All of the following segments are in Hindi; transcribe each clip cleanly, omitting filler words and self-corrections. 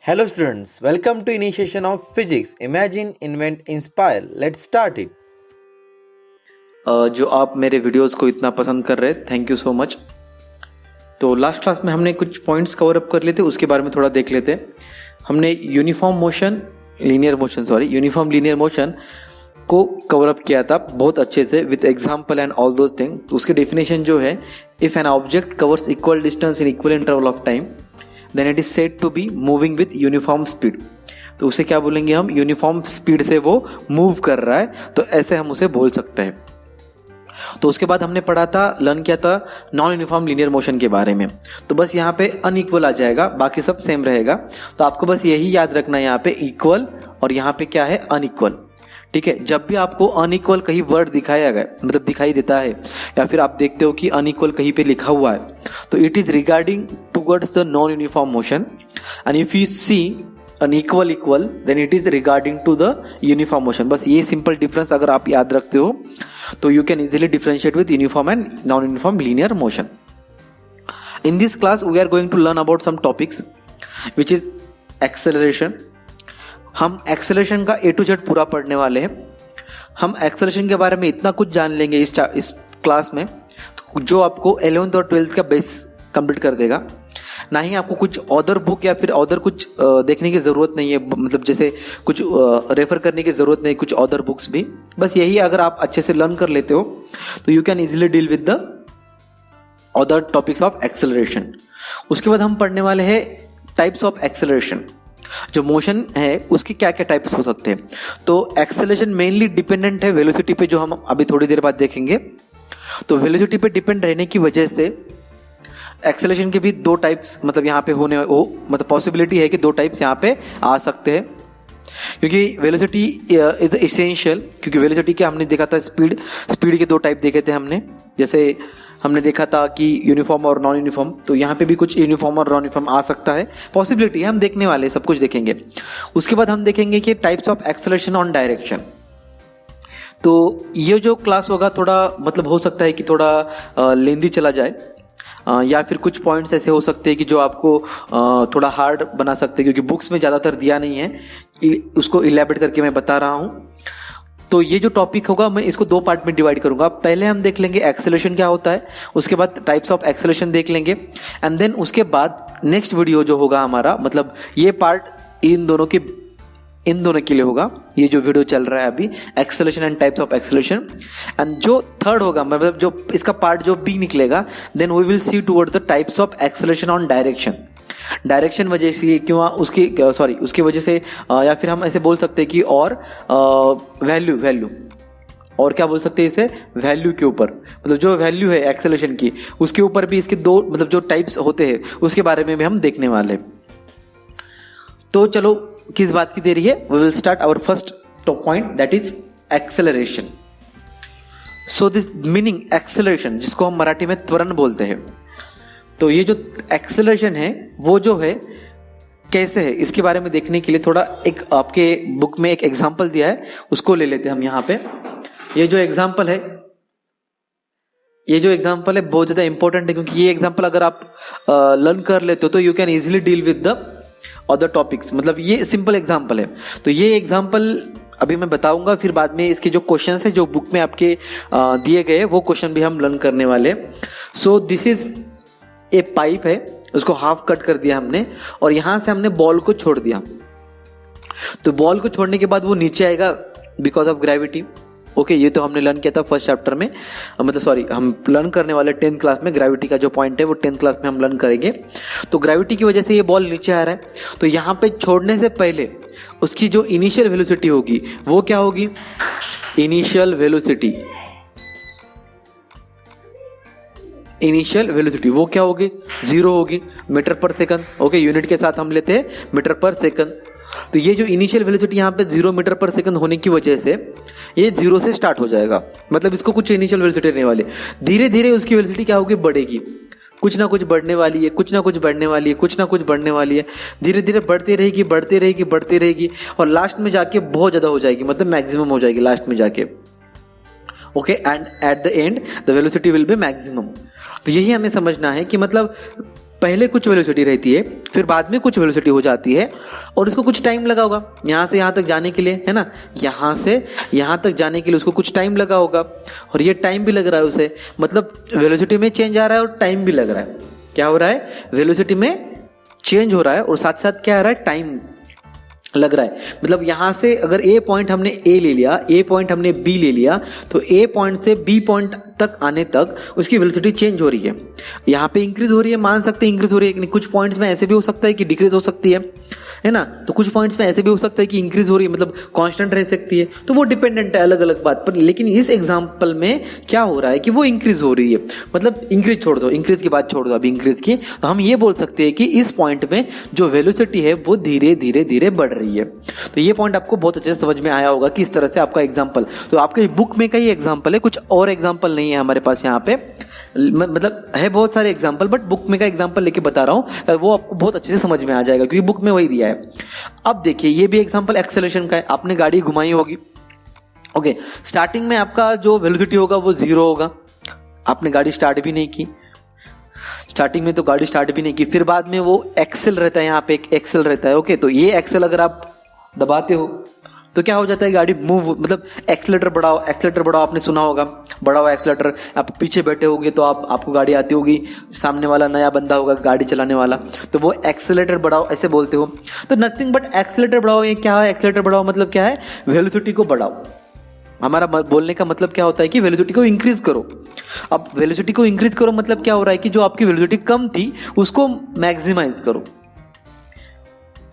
Hello students, welcome to initiation of physics. Imagine, invent, inspire. Let's start it. जो आप मेरे वीडियोस को इतना पसंद कर रहे हैं, थैंक यू सो मच। तो लास्ट क्लास में हमने कुछ पॉइंट्स कवर अप कर लेते, उसके बारे में थोड़ा देख लेते हैं। हमने यूनिफॉर्म लीनियर मोशन को कवर अप किया था बहुत अच्छे से with example and all those thing. उसके डेफिनेशन जो है, if an object covers equal distance in equal interval of time then it is said to be moving with uniform speed. तो उसे क्या बोलेंगे हम? यूनिफॉर्म स्पीड से वो मूव कर रहा है, तो ऐसे हम उसे बोल सकते हैं। तो उसके बाद हमने पढ़ा था, लर्न किया था नॉन यूनिफॉर्म लीनियर मोशन के बारे में। तो बस यहाँ पे अनइक्वल आ जाएगा, बाकी सब सेम रहेगा। तो आपको बस यही याद रखना है, यहाँ पे इक्वल और यहाँ पे क्या है? अनइक्वल। ठीक है, जब भी आपको अनइक्वल कहीं वर्ड दिखाया गया, मतलब दिखाई देता है, या फिर आप देखते हो कि अनइक्वल कहीं पे लिखा हुआ है, तो it is regarding towards the non uniform motion. And if you see unequal equal then it is regarding to the uniform motion. बस ये सिंपल डिफरेंस अगर आप याद रखते हो तो you can easily differentiate with uniform and non uniform linear motion. In this class we are going to learn about some topics which is acceleration. हम एक्सेलरेशन का A to Z पूरा पढ़ने वाले हैं। हम एक्सेलरेशन के बारे में इतना कुछ जान लेंगे इस क्लास में जो आपको 11th और 12th का बेस कंप्लीट कर देगा। ना ही आपको कुछ अदर बुक या फिर अदर कुछ देखने की ज़रूरत नहीं है, मतलब जैसे कुछ रेफर करने की ज़रूरत नहीं, कुछ अदर बुक्स भी। बस यही अगर आप अच्छे से लर्न कर लेते हो तो you can easily deal with the other topics of acceleration. उसके बाद हम पढ़ने वाले हैं टाइप्स ऑफ एक्सेलरेशन। जो मोशन है उसके क्या क्या टाइप्स हो सकते हैं। तो एक्सेलरेशन मेनली डिपेंडेंट है वेलोसिटी पे, जो हम अभी थोड़ी देर बाद देखेंगे। तो वेलोसिटी पे डिपेंड रहने की वजह से एक्सेलरेशन के भी दो टाइप्स, मतलब यहाँ पे मतलब पॉसिबिलिटी है कि दो टाइप्स यहाँ पे आ सकते हैं, क्योंकि वेलोसिटी इज इसेंशियल। क्योंकि वेलोसिटी के हमने देखा था स्पीड के दो टाइप देखे थे हमने। जैसे हमने देखा था कि यूनिफॉर्म और नॉन यूनिफॉर्म, तो यहाँ पे भी कुछ यूनिफॉर्म और नॉन यूनिफॉर्म आ सकता है, पॉसिबिलिटी है। हम देखने वाले सब कुछ देखेंगे। उसके बाद हम देखेंगे कि types of acceleration on direction. तो ये जो क्लास होगा थोड़ा मतलब हो सकता है कि थोड़ा लेंदी चला जाए, या फिर कुछ पॉइंट्स ऐसे हो सकते हैं कि जो आपको थोड़ा हार्ड बना सकते हैं, क्योंकि बुक्स में ज़्यादातर दिया नहीं है। उसको इलैबोरेट करके मैं बता रहा हूँ। तो ये जो टॉपिक होगा मैं इसको दो पार्ट में डिवाइड करूंगा। पहले हम देख लेंगे एक्सेलरेशन क्या होता है, उसके बाद टाइप्स ऑफ एक्सेलरेशन देख लेंगे, एंड देन उसके बाद नेक्स्ट वीडियो जो होगा हमारा, मतलब ये पार्ट इन दोनों के लिए होगा। ये जो वीडियो चल रहा है अभी, acceleration and types of acceleration. And जो थर्ड होगा, मतलब जो इसका पार्ट जो बी निकलेगा, then we will see towards the types of acceleration on direction वजह से, क्यों उसकी वजह से, या फिर हम ऐसे बोल सकते हैं कि और वैल्यू और क्या बोल सकते हैं इसे? वैल्यू के ऊपर, मतलब जो वैल्यू है एक्सेलरेशन की, उसके ऊपर भी इसके दो, मतलब जो टाइप्स होते हैं उसके बारे में भी हम देखने वाले हैं। तो चलो, किस बात की देरी है, we will start our first point, that is acceleration. So this meaning acceleration, जिसको हम मराठी में त्वरण बोलते हैं। तो ये जो एक्सेलरेशन है वो जो है कैसे है, इसके बारे में देखने के लिए थोड़ा एक आपके बुक में एक एग्जांपल दिया है, उसको ले लेते हैं हम यहाँ पे। ये जो एग्जांपल है बहुत ज़्यादा इंपॉर्टेंट है, क्योंकि ये एग्जांपल अगर आप लर्न कर लेते हो तो you can easily deal with the other topics. मतलब ये सिंपल एग्जांपल है। तो ये एग्जांपल अभी मैं बताऊंगा, फिर बाद में इसके जो क्वेश्चंस है जो बुक में आपके दिए गए, वो क्वेश्चन भी हम लर्न करने वाले। So this is a pipe है, उसको हाफ कट कर दिया हमने, और यहां से हमने बॉल को छोड़ दिया। तो बॉल को छोड़ने के बाद वो नीचे आएगा बिकॉज ऑफ ग्रेविटी। ओके, ये तो हमने लर्न किया था फर्स्ट चैप्टर में, मतलब हम लर्न करने वाले 10th क्लास में। ग्रेविटी का जो पॉइंट है वो 10th क्लास में हम लर्न करेंगे। तो ग्रेविटी की वजह से ये बॉल नीचे आ रहा है। तो यहाँ पे छोड़ने से पहले उसकी जो इनिशियल वेलोसिटी होगी वो क्या होगी? इनिशियल वेलोसिटी वो क्या होगी? 0 होगी, metre per second. Okay, unit के साथ हम लेते हैं मीटर पर सेकंड। तो ये जो इनिशियल वेलोसिटी यहाँ पे 0 मीटर पर सेकंड होने की वजह से ये 0 से स्टार्ट हो जाएगा, मतलब इसको कुछ इनिशियल वेलोसिटी रहने वाली। धीरे धीरे उसकी वेलोसिटी क्या होगी? बढ़ेगी। कुछ ना कुछ बढ़ने वाली है, धीरे धीरे बढ़ती रहेगी, और लास्ट में जाके बहुत ज़्यादा हो जाएगी, मतलब मैक्सिमम हो जाएगी लास्ट में जाके। Okay, and at the end the velocity will be maximum. तो यही हमें समझना है कि मतलब पहले कुछ वेलोसिटी रहती है, फिर बाद में कुछ वेलोसिटी हो जाती है, और इसको कुछ टाइम लगा होगा यहाँ से यहाँ तक जाने के लिए, है ना, यहाँ से यहाँ तक जाने के लिए उसको कुछ टाइम लगा होगा, और ये टाइम भी लग रहा है उसे, मतलब वेलोसिटी में चेंज आ रहा है और टाइम भी लग रहा है। क्या हो रहा है, वेलोसिटी में चेंज हो रहा है और साथ साथ क्या आ रहा है, टाइम लग रहा है। मतलब यहाँ से अगर ए पॉइंट हमने ए ले लिया, ए पॉइंट हमने बी ले लिया, तो ए पॉइंट से बी पॉइंट तक आने तक उसकी वेलोसिटी चेंज हो रही है। यहाँ पे इंक्रीज हो रही है, मान सकते हैं इंक्रीज हो रही है, कुछ पॉइंट्स में ऐसे भी हो सकता है कि डिक्रीज हो सकती है ना, तो कुछ पॉइंट्स में ऐसे भी हो सकता है कि इंक्रीज हो रही है, मतलब कांस्टेंट रह सकती है, तो वो डिपेंडेंट है, अलग अलग बात पर। लेकिन इस एग्जांपल में क्या हो रहा है कि वो इंक्रीज हो रही है, मतलब इंक्रीज छोड़ दो, इंक्रीज की बात छोड़ दो, अभी इंक्रीज की, तो हम ये बोल सकते हैं कि इस पॉइंट में जो वेलोसिटी है वो धीरे धीरे धीरे बढ़ रही है। तो ये पॉइंट आपको बहुत अच्छे से समझ में आया होगा कि इस तरह से आपका एग्जाम्पल, तो आपके बुक में का ही एग्जाम्पल है, कुछ और एग्जाम्पल नहीं है हमारे पास यहाँ पे, मतलब है बहुत सारे एग्जाम्पल, बट बुक में का एग्जाम्पल लेके बता रहा हूँ, वो आपको बहुत अच्छे से समझ में आ जाएगा क्योंकि बुक में वही दिया है। अब देखिए ये भी एग्जाम्पल एक्सेलरेशन का है, आपने गाड़ी घुमाई होगी, ओके, स्टार्टिंग में आपका जो वेलोसिटी होगा वो 0 होगा, आपने गाड़ी स्टार्ट भी नहीं की, स्टार्टिंग में तो गाड़ी स्टार्ट भी नहीं की, फिर बाद में वो एक्सेल रहता है, यहाँ पे एक एक्सेल रहता है, ओके, तो ये एक्सेल अगर आप दबाते हो तो क्या हो जाता है, गाड़ी मूव, मतलब एक्सेलेटर बढ़ाओ, एक्सेलेटर बढ़ाओ, आपने सुना होगा, बढ़ाओ एक्सेलेटर, आप पीछे बैठे होगे तो आपको गाड़ी आती होगी, सामने वाला नया बंदा होगा गाड़ी चलाने वाला, तो वो एक्सेलेटर बढ़ाओ ऐसे बोलते हो, तो नथिंग बट एक्सेलेटर बढ़ाओ। ये क्या है, एक्सेलेटर बढ़ाओ मतलब क्या है, वेलोसिटी को बढ़ाओ। हमारा बोलने का मतलब क्या होता है कि वेलोसिटी को इंक्रीज करो। अब वेलोसिटी को इंक्रीज करो मतलब क्या हो रहा है कि जो आपकी वेलोसिटी कम थी उसको मैक्सिमाइज करो,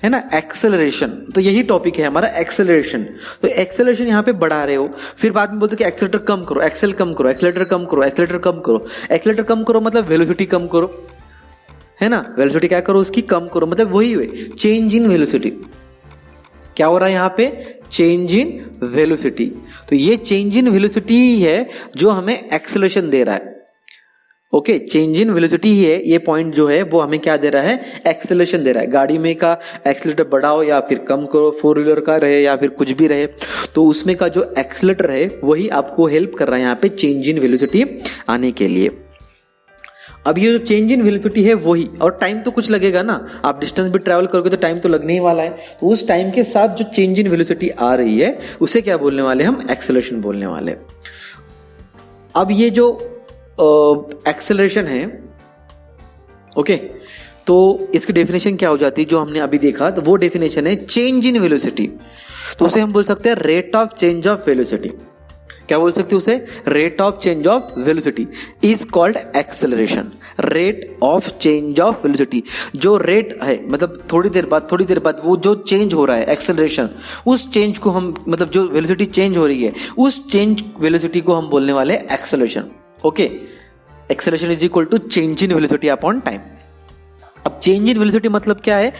है ना, एक्सेलरेशन। तो यही टॉपिक है हमारा, एक्सेलरेशन। तो एक्सेलरेशन यहाँ पे बढ़ा रहे हो, फिर बाद में बोलते कि एक्सेलेटर कम करो, एक्सेल कम करो, एक्सेलेटर कम करो, एक्सेलेटर कम करो, एक्सेलेटर कम करो मतलब वेलोसिटी कम करो, है ना, वेलोसिटी क्या करो उसकी कम करो, मतलब वही हुए चेंज इन वेलोसिटी। क्या हो रहा है यहाँ पे, चेंज इन वेलोसिटी। तो ये चेंज इन वेलोसिटी ही है जो हमें एक्सेलरेशन दे रहा है, ओके, चेंज इन वेलोसिटी ही है ये पॉइंट जो है वो हमें क्या दे रहा है, एक्सेलरेशन दे रहा है। गाड़ी में का एक्सेलेटर बढ़ाओ या फिर कम करो, फोर व्हीलर का रहे या फिर कुछ भी रहे, तो उसमें का जो एक्सेलेटर है वही आपको हेल्प कर रहा है यहाँ पे चेंज इन वेलोसिटी आने के लिए। अब ये जो चेंज इन वेलोसिटी है वही, और टाइम तो कुछ लगेगा ना, आप डिस्टेंस भी ट्रैवल करोगे तो टाइम तो लगने ही वाला है, तो उस टाइम के साथ जो चेंज इन वेलोसिटी आ रही है उसे क्या बोलने वाले, हम एक्सेलरेशन बोलने वाले। अब ये जो एक्सेलरेशन है, ओके, तो इसकी डेफिनेशन क्या हो जाती है जो हमने अभी देखा, तो वो डेफिनेशन है चेंज इन वेलोसिटी। तो उसे हम बोल सकते हैं rate of change of velocity. क्या बोल सकते हैं उसे, rate of change of velocity is called acceleration. Rate of change of velocity, जो रेट है मतलब थोड़ी देर बाद वो जो चेंज हो रहा है एक्सेलरेशन, उस चेंज को हम, मतलब जो वेलोसिटी चेंज हो रही है उस चेंज वेलोसिटी को हम बोलने वाले acceleration, okay. Acceleration is equal to change in velocity upon time. अब चेंज इन वेलोसिटी मतलब क्या है,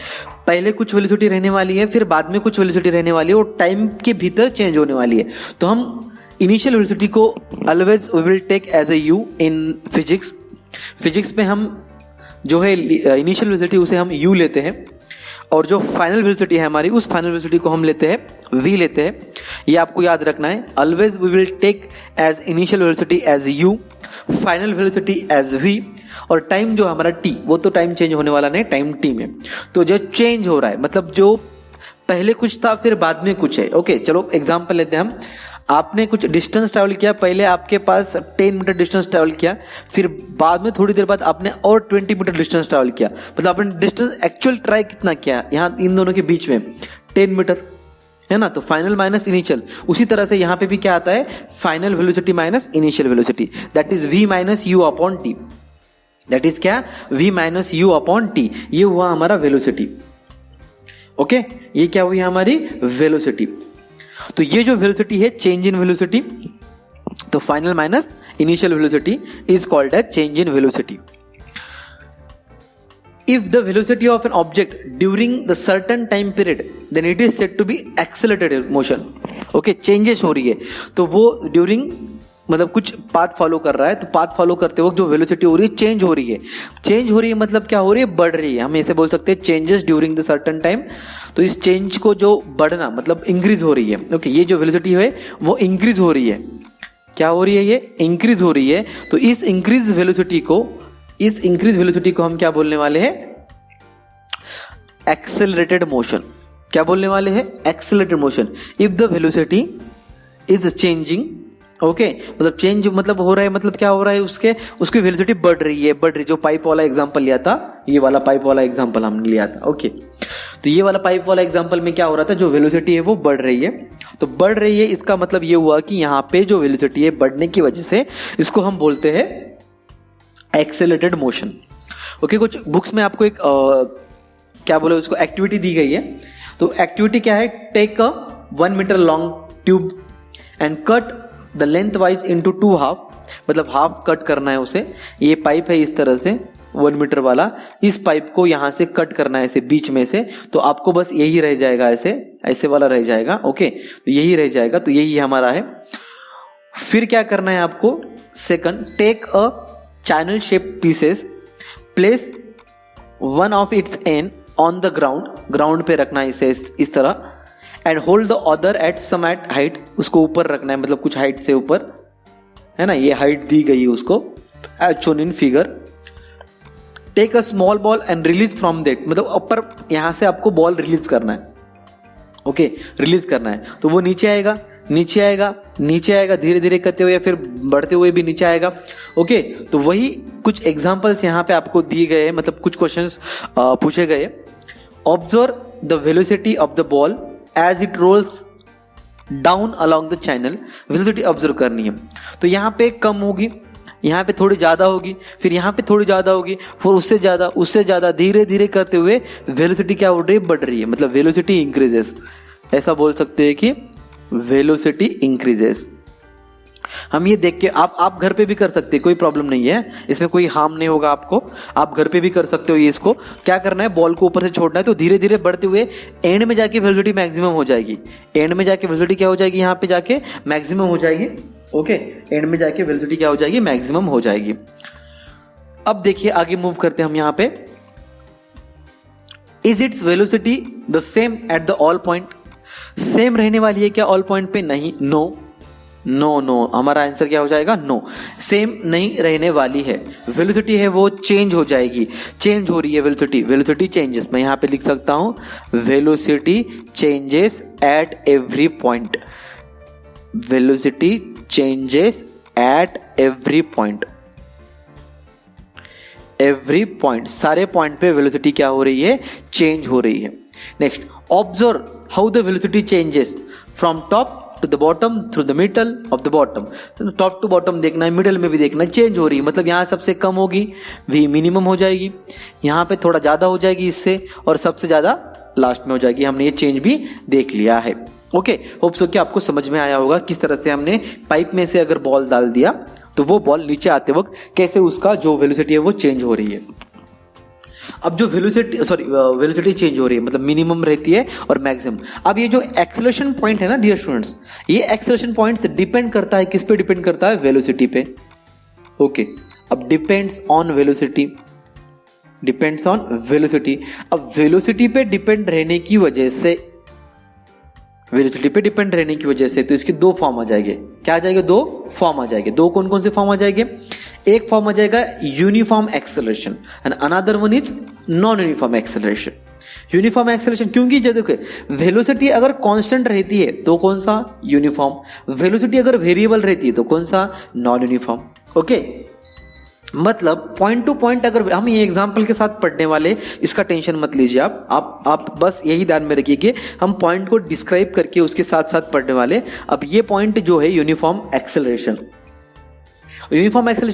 पहले कुछ वेलोसिटी रहने वाली है, फिर बाद में कुछ वेलोसिटी रहने वाली है, और टाइम के भीतर चेंज होने वाली है। तो हम इनिशियल वेलोसिटी को always we will take as a u in physics. Physics में हम जो है इनिशियल वेलोसिटी उसे हम यू लेते हैं, और जो फाइनल वेलोसिटी है हमारी उस फाइनल वेलोसिटी को हम लेते हैं वी लेते हैं। ये आपको याद रखना है, always we will take as initial velocity as u, final velocity as v, और टाइम जो हमारा टी, वो तो टाइम चेंज होने वाला नहीं, टाइम टी में। तो जो चेंज हो रहा है मतलब जो पहले कुछ था फिर बाद में कुछ है, ओके। चलो एग्जांपल लेते हैं हम, आपने कुछ डिस्टेंस ट्रैवल किया, पहले आपके पास 10 मीटर डिस्टेंस ट्रैवल किया, फिर बाद में थोड़ी देर बाद आपने और 20 मीटर डिस्टेंस ट्रैवल किया, मतलब आपने डिस्टेंस एक्चुअल ट्राई कितना किया यहाँ इन दोनों के बीच में, 10 मीटर, है ना। तो फाइनल माइनस इनिशियल, उसी तरह से यहाँ पे भी क्या आता है, final velocity minus initial velocity, that is v minus you upon T. That is क्या, v minus you upon T, ये हुआ हमारा वेलोसिटी, ओके। ये क्या हुई हमारी वेलोसिटी। तो ये जो वेलोसिटी है चेंज इन वेलोसिटी, तो final minus initial velocity is called as change in velocity. If the velocity of an object during the certain time period, then it is said to be accelerated motion. Okay, changes हो रही है, तो वो during मतलब कुछ पाथ फॉलो कर रहा है, तो पाथ फॉलो करते वक्त जो वेलोसिटी हो रही है चेंज हो रही है। चेंज हो रही है मतलब क्या हो रही है, बढ़ रही है। हम ऐसे बोल सकते हैं changes during the certain time. तो इस चेंज को जो बढ़ना मतलब इंक्रीज हो रही है, ओके। ये जो वेलोसिटी है वो इंक्रीज हो रही है। क्या हो रही है, ये इंक्रीज हो रही है। तो इस इंक्रीज वेलोसिटी को इस इंक्रीज वेलोसिटी को हम क्या बोलने वाले हैं? Accelerated motion. क्या बोलने वाले हैं? Accelerated motion. If the velocity is changing, okay, मतलब चेंज मतलब हो रहा है, मतलब क्या हो रहा है, उसकी वेलोसिटी बढ़ रही है। जो पाइप वाला एग्जांपल लिया था, ये वाला पाइप वाला एग्जांपल हमने लिया था, ओके। तो ये वाला पाइप वाला एग्जांपल में क्या हो रहा था, जो वेलोसिटी है वो बढ़ रही है। तो बढ़ रही है, इसका मतलब ये हुआ कि यहाँ पे जो वेलोसिटी है बढ़ने की वजह से इसको हम बोलते हैं एक्सेलरेटेड मोशन, ओके। कुछ बुक्स में आपको एक क्या बोले उसको, एक्टिविटी दी गई है। तो एक्टिविटी क्या है? Take a 1 metre long tube and cut the lengthwise into 2 half, मतलब हाफ कट करना है उसे। ये पाइप है इस तरह से 1 मीटर वाला, इस पाइप को यहाँ से कट करना है ऐसे बीच में से। तो आपको बस यही रह जाएगा, ऐसे वाला रह जाएगा, ओके। तो यही रह जाएगा, तो यही हमारा है। फिर क्या करना है आपको? Second, take a channel shape pieces, place one of its end on the ground पे रखना है इसे इस तरह, and hold the other at some at height, उसको ऊपर रखना है, मतलब कुछ हाइट से ऊपर, है ना, ये हाइट दी गई है उसको, as shown in figure. Take a small ball and release from that, मतलब ऊपर यहां से आपको बॉल रिलीज करना है, ओके, रिलीज करना है। तो वो नीचे आएगा, नीचे आएगा, नीचे आएगा, धीरे धीरे करते हुए या फिर बढ़ते हुए भी नीचे आएगा, ओके। तो वही कुछ एग्जांपल्स यहाँ पे आपको दिए गए हैं, मतलब कुछ क्वेश्चंस पूछे गए। Observe the velocity of the ball as it rolls down along the channel, velocity observe करनी है। तो यहाँ पे कम होगी, यहाँ पे थोड़ी ज़्यादा होगी, फिर यहाँ पे थोड़ी ज़्यादा होगी, फिर उससे ज़्यादा, धीरे धीरे करते हुए वेलोसिटी क्या हो रही है? बढ़ रही है, मतलब वेलोसिटी इंक्रीजेस। ऐसा बोल सकते हैं कि वेलोसिटी इंक्रीजेस। हम ये देख के आप घर पे भी कर सकते हैं, कोई प्रॉब्लम नहीं है, इसमें कोई हार्म नहीं होगा आपको। आप घर पे भी कर सकते हो ये। इसको क्या करना है? बॉल को ऊपर से छोड़ना है, तो धीरे धीरे बढ़ते हुए एंड में जाके वेलोसिटी मैक्सिमम हो जाएगी। एंड में जाके वेलोसिटी क्या हो जाएगी? यहाँ पे जाके मैक्सिमम हो जाएगी, ओके। एंड में जाके वेलोसिटी क्या हो जाएगी? मैक्सिमम हो जाएगी। अब देखिए आगे मूव करते हैं हम यहाँ पे। Is its velocity the same at the all point? Same रहने वाली है क्या ऑल पॉइंट पे? नहीं, नो, हमारा आंसर क्या हो जाएगा? नो, सेम नहीं रहने वाली है। वेलोसिटी है वो चेंज हो जाएगी, चेंज हो रही है वेलोसिटी चेंजेस। मैं यहाँ पे लिख सकता हूं velocity changes at every point, velocity changes at every point, सारे पॉइंट पे वेलोसिटी क्या हो रही है? चेंज हो रही है। Next, observe how the velocity changes from top to the bottom through the middle of the bottom. Top to bottom देखना है, मिडल में भी देखना है, चेंज हो रही है। मतलब यहाँ सबसे कम होगी, वी मिनिमम हो जाएगी, यहाँ पे थोड़ा ज़्यादा हो जाएगी इससे, और सबसे ज़्यादा लास्ट में हो जाएगी। हमने ये चेंज भी देख लिया है, ओके। होप सो कि आपको समझ में आया होगा किस तरह से हमने पाइप में से अगर बॉल डाल दिया तो वो बॉल नीचे आते वक्त कैसे उसका जो वेलोसिटी है वो चेंज हो रही है। अब जो वेलोसिटी चेंज हो रही है, मतलब मिनिमम रहती है और मैक्सिमम। अब ये जो एक्सेलरेशन पॉइंट है ना डियर स्टूडेंट्स, ये एक्सेलरेशन पॉइंट डिपेंड करता है किस पे? डिपेंड करता है वेलोसिटी पे, ओके। अब डिपेंड्स ऑन वेलोसिटी, अब वेलोसिटी पे डिपेंड रहने की वजह से, तो इसके 2 फॉर्म आ जाएंगे। क्या आ जाएगा? 2 फॉर्म आ जाएंगे। 2 कौन कौन से फॉर्म आ जाएंगे? एक फॉर्म आ जाएगा uniform acceleration and another one is non uniform acceleration. Uniform acceleration क्योंकि जो देखो वेलोसिटी अगर कांस्टेंट रहती है तो कौन सा? यूनिफॉर्म। वेलोसिटी अगर वेरिएबल रहती है तो कौन सा? Non uniform, okay. मतलब पॉइंट टू पॉइंट अगर हम ये एग्जांपल के साथ पढ़ने वाले, इसका टेंशन मत लीजिए आप बस यही ध्यान में रखिए कि हम पॉइंट को डिस्क्राइब करके उसके साथ साथ पढ़ने वाले। अब ये पॉइंट जो है यूनिफॉर्म एक्सेलरेशन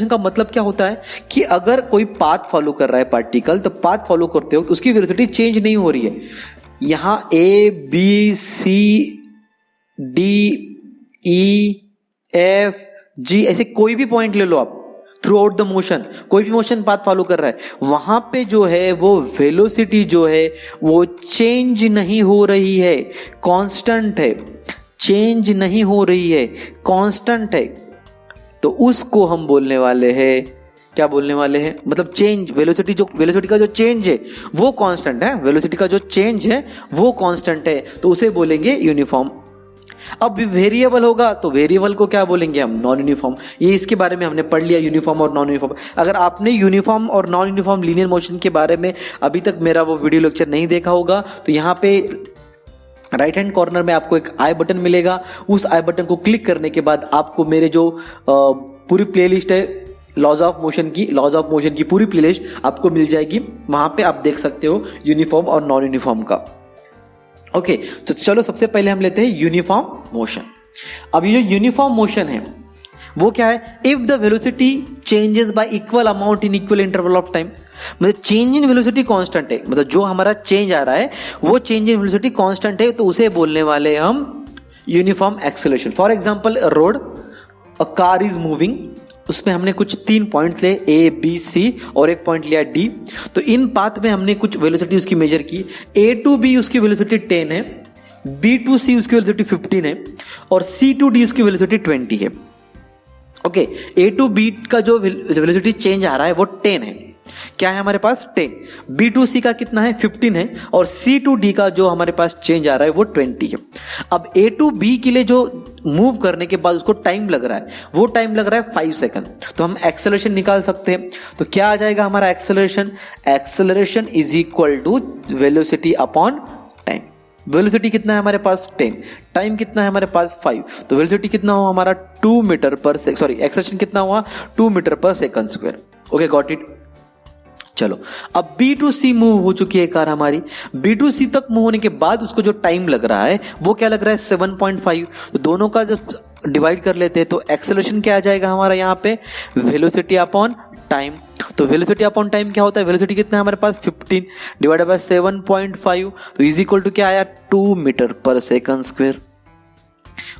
का मतलब क्या होता है कि अगर कोई पाथ फॉलो कर रहा है पार्टिकल, तो पाथ फॉलो करते वक्त उसकी वेलोसिटी चेंज नहीं हो रही है। यहां A, B, C, D, E, F, G ऐसे कोई भी पॉइंट ले लो आप, थ्रू आउट द मोशन कोई भी मोशन पाथ फॉलो कर रहा है, वहां पे जो है वो वेलोसिटी जो है वो चेंज नहीं हो रही है, कांस्टेंट है, चेंज नहीं हो रही है, कांस्टेंट है। तो उसको हम बोलने वाले हैं, क्या बोलने वाले हैं? मतलब चेंज, वेलोसिटी का जो चेंज है वो कांस्टेंट है, वेलोसिटी का जो चेंज है वो कांस्टेंट है, तो उसे बोलेंगे यूनिफॉर्म। अब वेरिएबल होगा तो वेरिएबल को क्या बोलेंगे हम, नॉन यूनिफॉर्म। ये इसके बारे में हमने पढ़ लिया, यूनिफॉर्म और नॉन यूनिफॉर्म। अगर आपने यूनिफॉर्म और नॉन यूनिफॉर्म लीनियर मोशन के बारे में अभी तक मेरा वो वीडियो लेक्चर नहीं देखा होगा तो यहाँ पे राइट हैंड कॉर्नर में आपको एक आई बटन मिलेगा। उस आई बटन को क्लिक करने के बाद आपको मेरे जो पूरी प्लेलिस्ट है लॉज ऑफ मोशन की पूरी प्लेलिस्ट आपको मिल जाएगी। वहां पे आप देख सकते हो यूनिफॉर्म और नॉन यूनिफॉर्म का। ओके, तो चलो सबसे पहले हम लेते हैं यूनिफॉर्म मोशन। अब ये जो यूनिफॉर्म मोशन है वो क्या है, if the velocity changes y equal amount in equal interval of time. मतलब चेंज इन वेलोसिटी कांस्टेंट है, मतलब जो हमारा चेंज आ रहा है वो चेंज इन वेलोसिटी कांस्टेंट है, तो उसे बोलने वाले हम uniform acceleration. For example road, a car is moving, उसमें हमने कुछ 3 पॉइंट्स ले ए बी सी और एक पॉइंट लिया डी। तो इन पाथ में हमने कुछ वेलोसिटी उसकी मेजर की। ए टू बी उसकी वेलोसिटी 10 है, बी टू सी उसकी वेलोसिटी 15 है और सी टू डी उसकी वेलोसिटी 20 है। ओके, ए टू बी का जो वेलोसिटी चेंज आ रहा है वो 10 है। क्या है हमारे पास 10, बी टू सी का कितना है 15 है और सी टू डी का जो हमारे पास चेंज आ रहा है वो 20 है। अब ए टू बी के लिए जो मूव करने के बाद उसको टाइम लग रहा है वो टाइम लग रहा है 5 सेकंड। तो हम एक्सेलरेशन निकाल सकते हैं। तो क्या आ जाएगा हमारा acceleration is equal to velocity upon time. Velocity कितना है हमारे पास 10, टाइम कितना है हमारे पास 5, तो वेलोसिटी कितना हुआ हमारा 2 metre per second, sorry acceleration कितना हुआ 2 metre per second square. Okay, got it. चलो, अब बी टू सी मूव हो चुकी है कार हमारी। बी टू सी तक मूव होने के बाद उसको जो टाइम लग रहा है वो क्या लग रहा है 7.5। तो दोनों का जब डिवाइड कर लेते हैं तो एक्सेलरेशन क्या आ जाएगा हमारा यहाँ पे, वेलोसिटी अपॉन टाइम। तो वेलोसिटी अपॉन टाइम क्या होता है, वेलोसिटी कितना है हमारे पास 15 डिवाइडेड बाय 7.5, तो इज इक्वल टू क्या आया 2 metre per second square.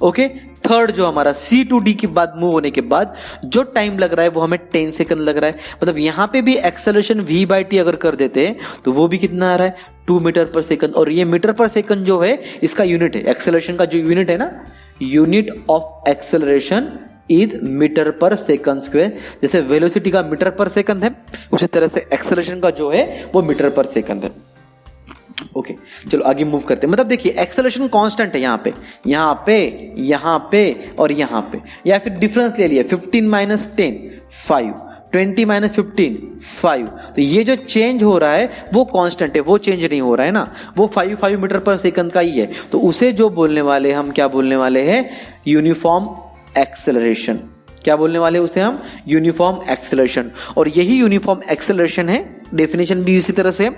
Okay, third जो हमारा सी टू डी के बाद मूव होने के बाद जो टाइम लग रहा है वो हमें 10 सेकंड लग रहा है। मतलब यहां पे भी एक्सेलरेशन v बाई टी अगर कर देते हैं तो वो भी कितना आ रहा है 2 मीटर पर सेकंड। और ये मीटर पर सेकंड जो है इसका यूनिट है, एक्सेलरेशन का जो यूनिट है ना, unit of acceleration is metre per second square. जैसे वेलोसिटी का मीटर पर सेकंड है उसी तरह से एक्सेलरेशन का जो है वो मीटर पर सेकंड है। ओके, चलो आगे मूव करते हैं। मतलब देखिए एक्सेलरेशन कांस्टेंट है यहाँ पे और यहाँ पे, या फिर डिफरेंस ले लिया 15 माइनस 10 5, 20 माइनस 15 5। तो ये जो चेंज हो रहा है वो कांस्टेंट है, वो चेंज नहीं हो रहा है ना, वो 5 मीटर पर सेकंड का ही है। तो उसे जो बोलने वाले हम क्या बोलने वाले हैं, यूनिफॉर्म एक्सेलरेशन। क्या बोलने वाले उसे हम, यूनिफॉर्म एक्सेलरेशन। और यही यूनिफॉर्म एक्सेलरेशन है, डेफिनेशन भी इसी तरह से,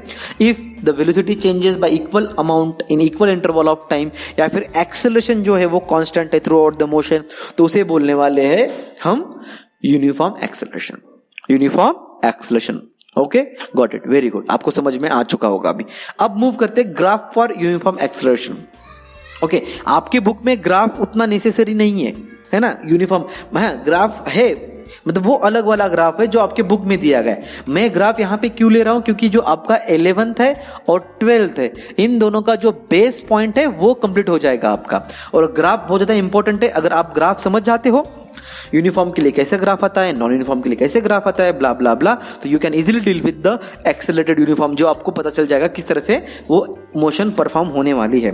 if the velocity changes y equal amount in equal interval of time, या फिर एक्सेलरेशन जो है वो कांस्टेंट है थ्रू आउट द मोशन, तो उसे बोलने वाले हैं हम uniform acceleration. Okay, got it, very good, आपको समझ में आ चुका होगा अभी। अब मूव करते हैं graph for uniform acceleration. Okay, आपके बुक में ग्राफ उतना नेसेसरी नहीं है ना, यूनिफॉर्म ग्राफ है, मतलब वो अलग वाला ग्राफ है जो आपके बुक में दिया गया है। मैं ग्राफ यहाँ पे क्यों ले रहा हूं, क्योंकि जो आपका 11th है और 12th है इन दोनों का जो बेस पॉइंट है वो कंप्लीट हो जाएगा आपका। और ग्राफ बहुत ज्यादा इंपॉर्टेंट है। अगर आप ग्राफ समझ जाते हो, यूनिफॉर्म के लिए कैसे ग्राफ आता है, नॉन यूनिफॉर्म के लिए कैसे ग्राफ आता है, ब्ला ब्ला ब्ला, तो you can easily deal with the accelerated uniform, जो आपको पता चल जाएगा किस तरह से वो मोशन परफॉर्म होने वाली है।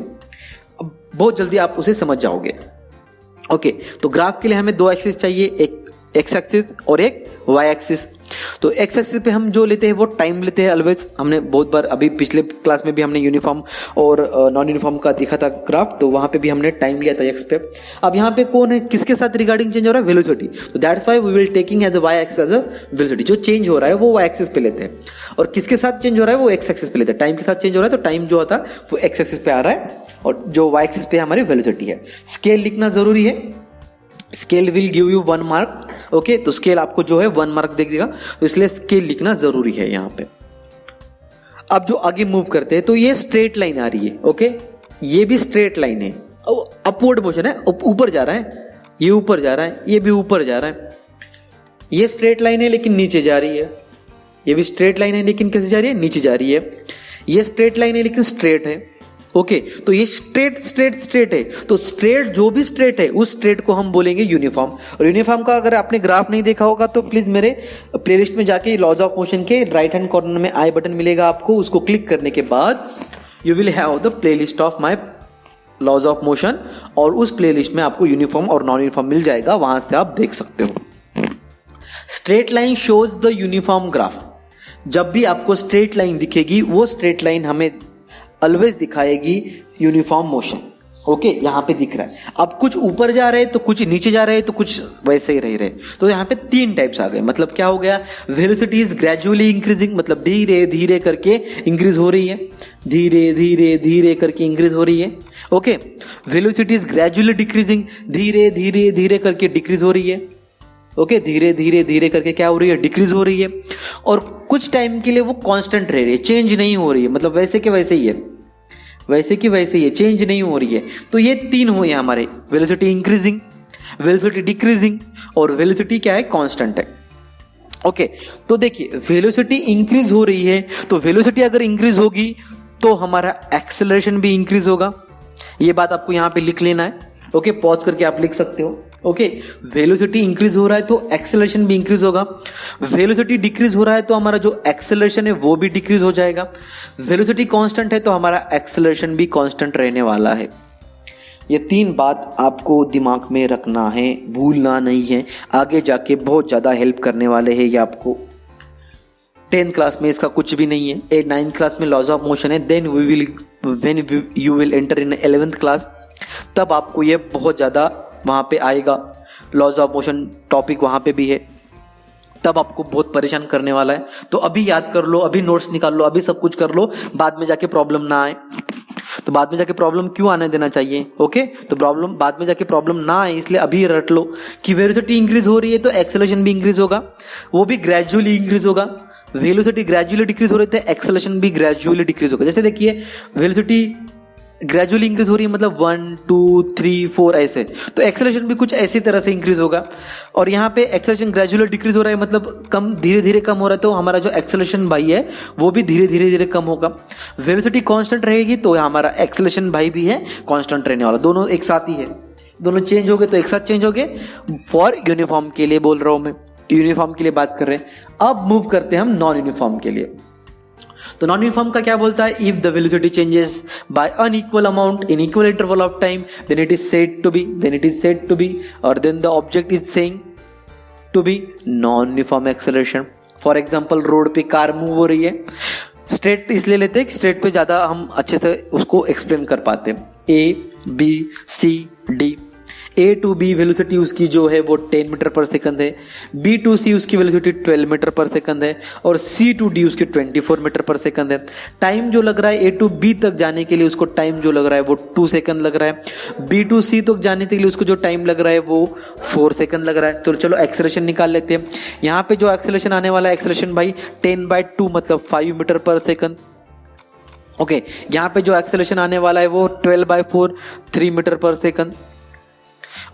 अब बहुत जल्दी आप उसे समझ जाओगे। ओके, तो ग्राफ के लिए हमें 2 एक्सिस चाहिए, एक एक्स एक्सिस और एक वाई एक्सिस। तो एक्स एक्सिस पे हम जो लेते हैं वो टाइम लेते हैं ऑलवेज। हमने बहुत बार, अभी पिछले क्लास में भी हमने यूनिफॉर्म और नॉन यूनिफॉर्म का देखा था ग्राफ, तो वहां पे भी हमने टाइम लिया था एक्स पे। अब यहाँ पे कौन है, किसके साथ रिगार्डिंग चेंज हो रहा है, वेलोसिटी। तो that's why we will taking as a Y axis as a velocity. जो चेंज हो रहा है वो वाई एक्सिस पे लेते हैं, और किसके साथ चेंज हो रहा है वो एक्स एक्सिस पे लेते हैं। टाइम के साथ चेंज हो रहा है तो टाइम जो होता है वो एक्स एक्सिस पे आ रहा है, और जो वाई एक्सिस पे हमारी वेलोसिटी है। स्केल लिखना जरूरी है, scale will give you 1 mark. Okay, तो स्केल आपको जो है 1 मार्क दे देगा, तो इसलिए स्केल लिखना जरूरी है यहाँ पे। अब जो आगे मूव करते हैं तो ये स्ट्रेट लाइन आ रही है। ओके, ये भी स्ट्रेट लाइन है, अपवर्ड मोशन है, ऊपर जा रहा है, ये ऊपर जा रहा है, ये भी ऊपर जा रहा है। ये स्ट्रेट लाइन है लेकिन नीचे जा रही है, ये भी स्ट्रेट लाइन है लेकिन कैसे जा रही है, नीचे जा रही है। ये स्ट्रेट लाइन है लेकिन स्ट्रेट है। ओके, तो ये स्ट्रेट है, तो स्ट्रेट जो भी स्ट्रेट है उस स्ट्रेट को हम बोलेंगे यूनिफॉर्म। और यूनिफॉर्म का अगर आपने ग्राफ नहीं देखा होगा तो प्लीज मेरे प्लेलिस्ट में जाके लॉज ऑफ मोशन के राइट हैंड कॉर्नर में आई बटन मिलेगा आपको, उसको क्लिक करने के बाद you will have the playlist of my laws of motion, और उस प्लेलिस्ट में आपको यूनिफॉर्म और नॉन यूनिफॉर्म मिल जाएगा, वहां से आप देख सकते हो। Straight line shows the uniform graph. जब भी आपको स्ट्रेट लाइन दिखेगी, वो स्ट्रेट लाइन हमें ऑलवेज दिखाएगी यूनिफॉर्म मोशन। ओके, यहाँ पे दिख रहा है। अब कुछ ऊपर जा रहे हैं तो कुछ नीचे जा रहे हैं तो कुछ वैसे ही रह रहे। तो यहाँ पे 3 टाइप्स आ गए। मतलब क्या हो गया, वेलोसिटी इज ग्रेजुअली इंक्रीजिंग, मतलब धीरे धीरे करके इंक्रीज हो रही है, धीरे धीरे धीरे करके इंक्रीज हो रही है। Okay, velocity is gradually decreasing, धीरे धीरे धीरे करके डिक्रीज हो रही है। ओके, धीरे धीरे धीरे करके क्या हो रही है, डिक्रीज हो रही है। और कुछ टाइम के लिए वो कांस्टेंट रह रही है, चेंज नहीं हो रही है, मतलब वैसे के वैसे ही है, वैसे की वैसे ही है, चेंज नहीं हो रही है। तो ये 3 हुए हमारे, वेलोसिटी इंक्रीजिंग, वेलोसिटी डिक्रीजिंग और वेलोसिटी क्या है, कांस्टेंट है। ओके, तो देखिए वेलोसिटी इंक्रीज हो रही है, तो वेलोसिटी अगर इंक्रीज होगी तो हमारा एक्सेलरेशन भी इंक्रीज होगा। ये बात आपको यहाँ पे लिख लेना है। ओके, पॉज करके आप लिख सकते हो। ओके, वेलोसिटी इंक्रीज हो रहा है तो एक्सेलरेशन भी इंक्रीज होगा। वेलोसिटी डिक्रीज हो रहा है तो हमारा जो एक्सेलरेशन है वो भी डिक्रीज हो जाएगा। वेलोसिटी कांस्टेंट है तो हमारा एक्सेलरेशन भी कांस्टेंट रहने वाला है। ये 3 बात आपको दिमाग में रखना है, भूलना नहीं है, आगे जाके बहुत ज़्यादा हेल्प करने वाले हैं ये आपको। 10th क्लास में इसका कुछ भी नहीं है। 9th क्लास में लॉज ऑफ मोशन है, then when you will enter in 11th class, तब आपको ये बहुत ज़्यादा वहाँ पे आएगा। लॉज ऑफ मोशन टॉपिक वहाँ पे भी है, तब आपको बहुत परेशान करने वाला है। तो अभी याद कर लो, अभी नोट्स निकाल लो, अभी सब कुछ कर लो, बाद में जाके प्रॉब्लम ना आए। तो बाद में जाके प्रॉब्लम क्यों आने देना चाहिए? ओके, तो प्रॉब्लम बाद में जाके प्रॉब्लम ना आए इसलिए अभी रट लो कि वेलोसिटी इंक्रीज हो रही है तो एक्सेलरेशन भी इंक्रीज होगा, वो भी ग्रेजुअली इंक्रीज होगा। वेलोसिटी ग्रेजुअली डिक्रीज हो रही है तो एक्सेलरेशन भी ग्रेजुअली डिक्रीज होगा। जैसे देखिए वेलोसिटी ग्रेजुअली इंक्रीज हो रही है, मतलब 1 2 3 4 ऐसे, तो एक्सेलरेशन भी कुछ ऐसी तरह से इंक्रीज होगा। और यहाँ पे एक्सेलरेशन ग्रेजुअली डिक्रीज हो रहा है, मतलब कम, धीरे धीरे कम हो रहा है, तो हमारा जो एक्सेलरेशन भाई है वो भी धीरे धीरे धीरे कम होगा। वेलोसिटी कांस्टेंट रहेगी तो हमारा एक्सेलरेशन भाई भी है कांस्टेंट रहने वाला। दोनों एक साथ ही है, दोनों चेंज हो गए तो एक साथ चेंज हो गए। फॉर यूनिफॉर्म के लिए बोल रहा हूँ मैं, यूनिफॉर्म के लिए बात कर रहे हैं। अब मूव करते हैं हम नॉन यूनिफॉर्म के लिए। तो नॉन यूनिफॉर्म का क्या बोलता है, if the velocity changes by unequal amount in equal interval of time then it is said to be और then the object is saying to be non uniform acceleration. For example road पे कार मूव हो रही है, स्ट्रेट इसलिए लेते हैं कि स्ट्रेट पे ज्यादा हम अच्छे से उसको एक्सप्लेन कर पाते हैं। A B C D, A to B velocity उसकी जो है वो 10 मीटर पर सेकंड है, B to C उसकी वेलोसिटी 12 मीटर पर सेकंड है और C to D उसकी 24 मीटर पर सेकंड है। टाइम जो लग रहा है A to B तक जाने के लिए उसको टाइम जो लग रहा है वो 2 सेकंड लग रहा है। B to C तक जाने के लिए उसको जो टाइम लग रहा है वो 4 सेकंड लग रहा है। तो चलो एक्सेलरेशन निकाल लेते हैं। यहाँ पे जो एक्सेलरेशन आने वाला है, एक्सेलरेशन भाई 10/2 मतलब 5 मीटर पर सेकंड। ओके, यहाँ पे जो एक्सेलरेशन आने वाला है वो 12/4 3 मीटर पर सेकंड।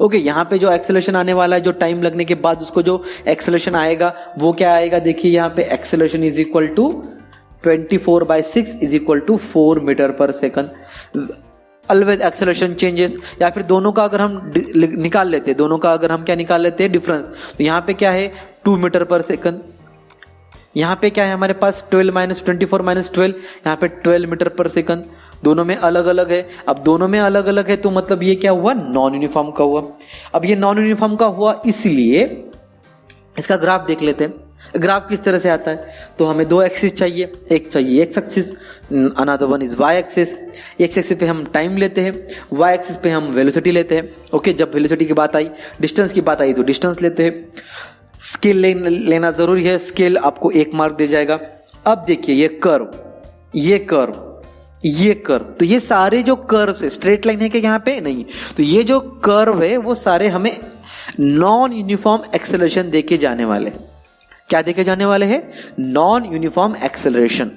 ओके, यहाँ पे जो एक्सेलरेशन आने वाला है, जो टाइम लगने के बाद उसको जो एक्सेलरेशन आएगा वो क्या आएगा, देखिए यहाँ पे acceleration is equal to 24/6 is equal to 4 metre per second. Always acceleration changes, या फिर दोनों का अगर हम निकाल लेते हैं, दोनों का अगर हम क्या निकाल लेते हैं डिफरेंस, तो यहाँ पे क्या है 2 मीटर पर सेकंड, यहाँ पे क्या है हमारे पास 12 - 24 - 12, यहाँ पे 12 मीटर पर सेकंड। दोनों में अलग अलग है। अब दोनों में अलग अलग है तो मतलब ये क्या हुआ, नॉन यूनिफॉर्म का हुआ। अब ये नॉन यूनिफॉर्म का हुआ इसलिए इसका ग्राफ देख लेते हैं। ग्राफ किस तरह से आता है, तो हमें 2 एक्सिस चाहिए, एक चाहिए X axis, another one is Y axis. X axis पे हम टाइम लेते हैं, वाई एक्सिस पे हम वेलोसिटी लेते हैं। ओके, जब वेलोसिटी की बात आई, डिस्टेंस की बात आई तो डिस्टेंस लेते हैं। स्केल लेना जरूरी है, स्केल आपको 1 मार्क दे जाएगा। अब देखिए ये कर्व, ये कर्व, ये कर्व, तो ये सारे जो कर्व है, स्ट्रेट लाइन है कि यहाँ पे नहीं, तो ये जो कर्व है वो सारे हमें नॉन यूनिफॉर्म एक्सेलरेशन देके जाने वाले हैं। क्या देके जाने वाले हैं, नॉन यूनिफॉर्म एक्सेलरेशन।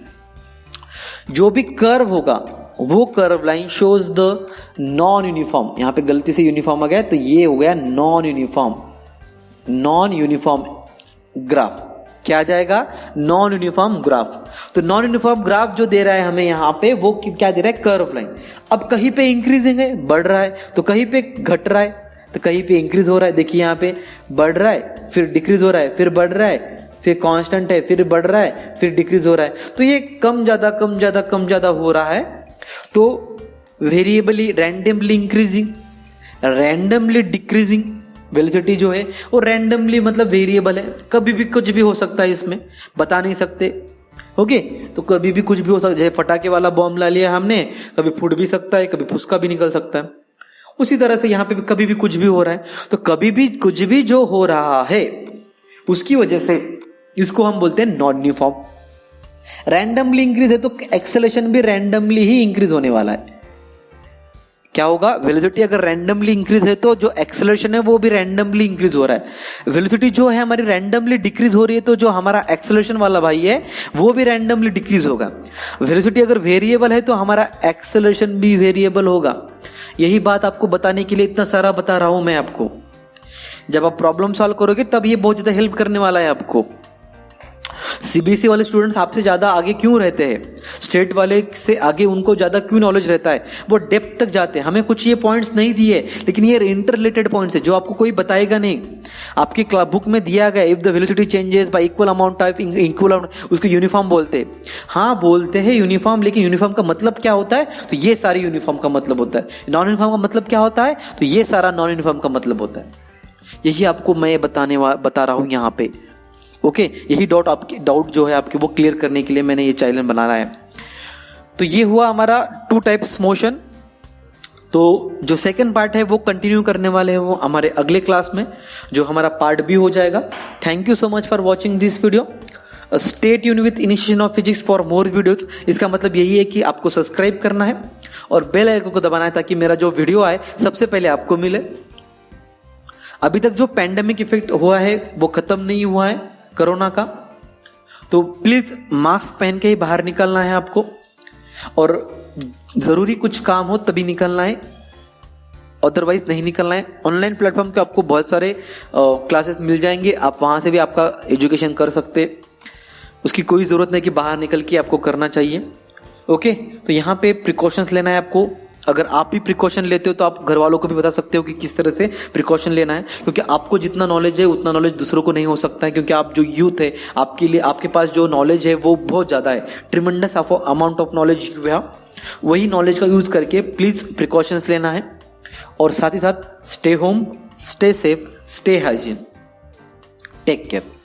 जो भी कर्व होगा वो curve line shows the non uniform, यहाँ पे गलती से यूनिफॉर्म आ गया तो ये हो गया non uniform, non uniform graph. क्या आ जाएगा, नॉन यूनिफॉर्म ग्राफ। तो नॉन यूनिफॉर्म ग्राफ जो दे रहा है हमें यहाँ पे वो क्या दे रहा है, कर्व लाइन। अब कहीं पे इंक्रीजिंग है, बढ़ रहा है, तो कहीं पे घट रहा है, तो कहीं पे इंक्रीज हो रहा है। देखिए यहाँ पे बढ़ रहा है, फिर डिक्रीज हो रहा है, फिर बढ़ रहा है, फिर कांस्टेंट है, फिर बढ़ रहा है, फिर डिक्रीज हो रहा है। तो ये कम ज्यादा कम ज्यादा कम ज्यादा हो रहा है। तो वेरिएबली randomly increasing, randomly decreasing. Velocity जो है वो रैंडमली मतलब वेरिएबल है, कभी भी कुछ भी हो सकता है, इसमें बता नहीं सकते। ओके, तो कभी भी कुछ भी हो सकता है। जैसे फटाके वाला बॉम्ब ला लिया हमने, कभी फूट भी सकता है, कभी फुसका भी निकल सकता है। उसी तरह से यहाँ पे भी कभी भी कुछ भी हो रहा है। तो कभी भी कुछ भी जो हो रहा है उसकी वजह से इसको हम बोलते हैं नॉन यूनिफॉर्म। रैंडमली इंक्रीज है तो एक्सेलरेशन भी रैंडमली ही इंक्रीज होने वाला है। क्या होगा, वेलोसिटी अगर रैंडमली इंक्रीज है तो जो एक्सेलरेशन है वो भी रैंडमली इंक्रीज हो रहा है। वेलोसिटी जो है हमारी रैंडमली डिक्रीज हो रही है तो जो हमारा एक्सेलरेशन वाला भाई है वो भी रैंडमली डिक्रीज होगा। वेलोसिटी अगर वेरिएबल है तो हमारा एक्सेलरेशन भी वेरिएबल होगा। यही बात आपको बताने के लिए इतना सारा बता रहा हूं मैं आपको। जब आप प्रॉब्लम सॉल्व करोगे तब ये बहुत ज्यादा हेल्प करने वाला है आपको। सीबीएसई वाले स्टूडेंट्स आपसे ज्यादा आगे क्यों रहते हैं, स्टेट वाले से आगे उनको ज्यादा क्यों नॉलेज रहता है, वो डेप्थ तक जाते हैं। हमें कुछ ये पॉइंट्स नहीं दिए, लेकिन ये इंटर रिलेटेड पॉइंट्स है जो आपको कोई बताएगा नहीं। आपकी बुक में दिया गया if the velocity changes y equal amount of equal, उसको यूनिफॉर्म बोलते हैं। हाँ बोलते हैं यूनिफॉर्म, लेकिन यूनिफॉर्म का मतलब क्या होता है, तो ये सारी यूनिफॉर्म का मतलब होता है। नॉन यूनिफॉर्म का मतलब क्या होता है, तो ये सारा नॉन यूनिफॉर्म का मतलब होता है। यही आपको मैं बता रहा हूं यहाँ पे। ओके, यही डाउट जो है आपके वो क्लियर करने के लिए मैंने ये चैनल बनाना है। तो ये हुआ हमारा 2 टाइप्स मोशन। तो जो सेकंड पार्ट है वो कंटिन्यू करने वाले हैं वो हमारे अगले क्लास में, जो हमारा पार्ट बी हो जाएगा। Thank you so much for watching this video. Stay tuned with initiation of physics for more videos. इसका मतलब यही है कि आपको सब्सक्राइब करना है और बेल आइकन को दबाना है ताकि मेरा जो वीडियो आए सबसे पहले आपको मिले। अभी तक जो पैंडेमिक इफेक्ट हुआ है वो खत्म नहीं हुआ है कोरोना का, तो प्लीज मास्क पहन के ही बाहर निकलना है आपको, और जरूरी कुछ काम हो तभी निकलना है, अदरवाइज नहीं निकलना है। ऑनलाइन प्लेटफॉर्म के आपको बहुत सारे क्लासेस मिल जाएंगे, आप वहां से भी आपका एजुकेशन कर सकते। उसकी कोई जरूरत नहीं कि बाहर निकल के आपको करना चाहिए। ओके, तो यहाँ पे प्रिकॉशंस लेना है आपको। अगर आप भी प्रिकॉशन लेते हो तो आप घर वालों को भी बता सकते हो कि किस तरह से प्रिकॉशन लेना है, क्योंकि आपको जितना नॉलेज है उतना नॉलेज दूसरों को नहीं हो सकता है। क्योंकि आप जो यूथ है, आपके लिए आपके पास जो नॉलेज है वो बहुत ज़्यादा है, ट्रिमेंडस अमाउंट ऑफ नॉलेज। वही नॉलेज का यूज़ करके प्लीज़ प्रिकॉशंस लेना है, और साथ ही साथ stay home, stay safe, stay hygiene, take care.